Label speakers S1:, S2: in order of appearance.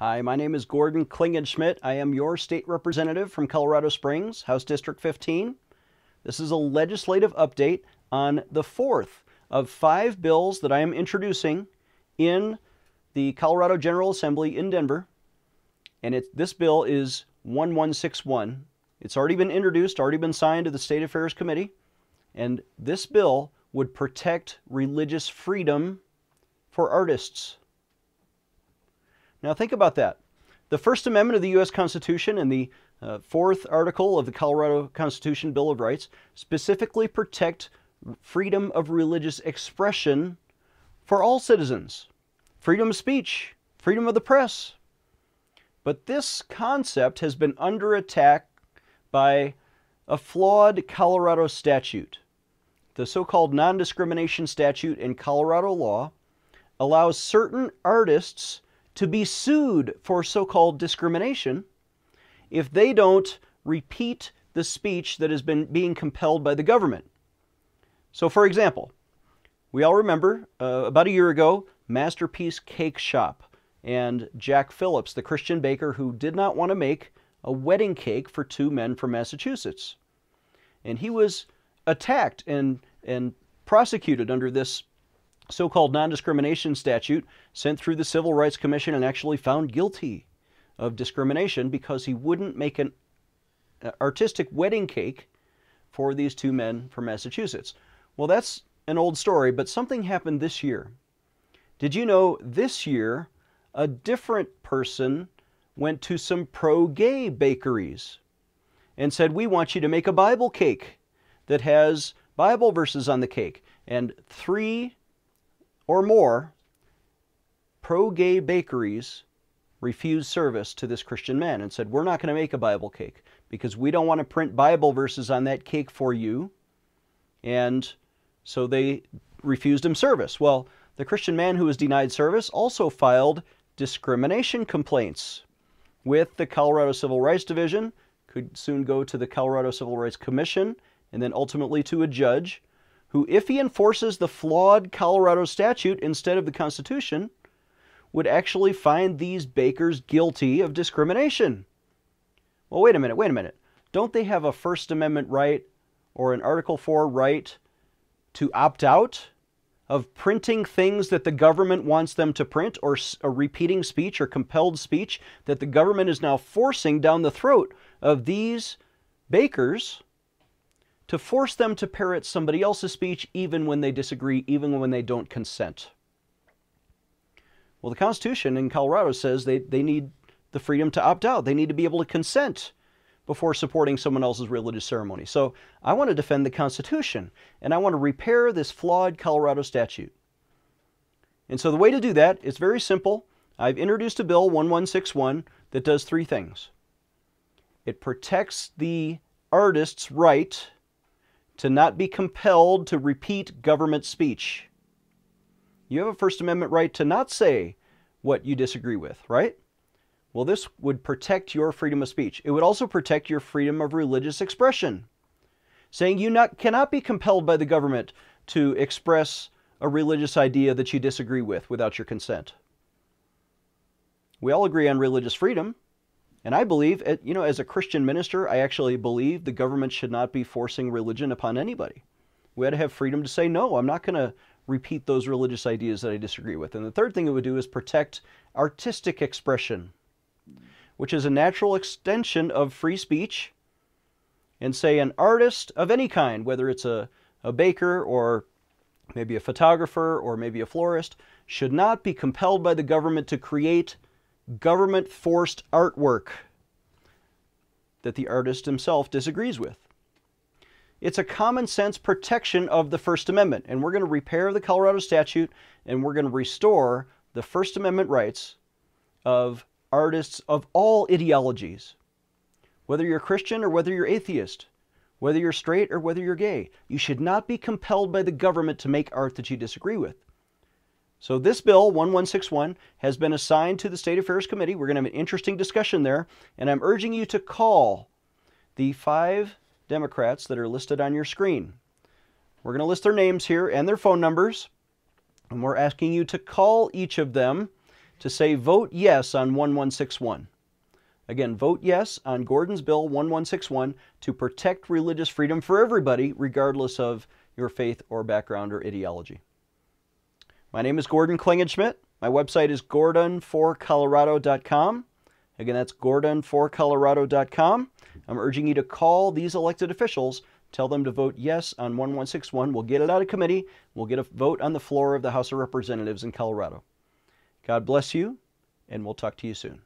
S1: Hi, my name is Gordon Klingenschmitt. I am your state representative from Colorado Springs, House District 15. This is a legislative update on the fourth of 5 bills that I am introducing in the Colorado General Assembly in Denver. And this bill is 1161. It's already been introduced, already been signed to the State Affairs Committee. And this bill would protect religious freedom for artists. Now think about that. The First Amendment of the U.S. Constitution and the fourth article of the Colorado Constitution Bill of Rights specifically protect freedom of religious expression for all citizens. Freedom of speech, freedom of the press. But this concept has been under attack by a flawed Colorado statute. The so-called non-discrimination statute in Colorado law allows certain artists to be sued for so-called discrimination if they don't repeat the speech that has been being compelled by the government. So for example, we all remember about a year ago, Masterpiece Cake Shop and Jack Phillips, the Christian baker who did not want to make a wedding cake for 2 men from Massachusetts. And he was attacked and prosecuted under this so-called non-discrimination statute, sent through the Civil Rights Commission and actually found guilty of discrimination because he wouldn't make an artistic wedding cake for these 2 men from Massachusetts. Well, that's an old story, but something happened this year. Did you know this year a different person went to some pro-gay bakeries and said, we want you to make a Bible cake that has Bible verses on the cake, and 3 or more pro-gay bakeries refused service to this Christian man and said, we're not going to make a Bible cake because we don't want to print Bible verses on that cake for you. And so they refused him service. Well, the Christian man who was denied service also filed discrimination complaints with the Colorado Civil Rights Division, could soon go to the Colorado Civil Rights Commission, and then ultimately to a judge who, if he enforces the flawed Colorado statute instead of the Constitution, would actually find these bakers guilty of discrimination. Well, wait a minute. Don't they have a First Amendment right or an Article 4 right to opt out of printing things that the government wants them to print, or a repeating speech or compelled speech that the government is now forcing down the throat of these bakers, to force them to parrot somebody else's speech even when they disagree, even when they don't consent? Well, the Constitution in Colorado says they need the freedom to opt out. They need to be able to consent before supporting someone else's religious ceremony. So I want to defend the Constitution, and I want to repair this flawed Colorado statute. And so the way to do that is very simple. I've introduced a bill, 1161, that does 3 things. It protects the artist's right to not be compelled to repeat government speech. You have a First Amendment right to not say what you disagree with, right? Well, this would protect your freedom of speech. It would also protect your freedom of religious expression, saying you cannot be compelled by the government to express a religious idea that you disagree with without your consent. We all agree on religious freedom. And I believe, as a Christian minister, I actually believe the government should not be forcing religion upon anybody. We ought to have freedom to say, no, I'm not going to repeat those religious ideas that I disagree with. And the third thing it would do is protect artistic expression, which is a natural extension of free speech. And say an artist of any kind, whether it's a baker or maybe a photographer or maybe a florist, should not be compelled by the government to create government-forced artwork that the artist himself disagrees with. It's a common sense protection of the First Amendment, and we're going to repair the Colorado statute, and we're going to restore the First Amendment rights of artists of all ideologies. Whether you're Christian or whether you're atheist, whether you're straight or whether you're gay, you should not be compelled by the government to make art that you disagree with. So this bill, 1161, has been assigned to the State Affairs Committee. We're going to have an interesting discussion there, and I'm urging you to call the 5 Democrats that are listed on your screen. We're going to list their names here and their phone numbers, and we're asking you to call each of them to say vote yes on 1161. Again, vote yes on Gordon's Bill 1161 to protect religious freedom for everybody, regardless of your faith or background or ideology. My name is Gordon Klingenschmitt. My website is gordonforcolorado.com. Again, that's gordonforcolorado.com. I'm urging you to call these elected officials, tell them to vote yes on 1161. We'll get it out of committee. We'll get a vote on the floor of the House of Representatives in Colorado. God bless you, and we'll talk to you soon.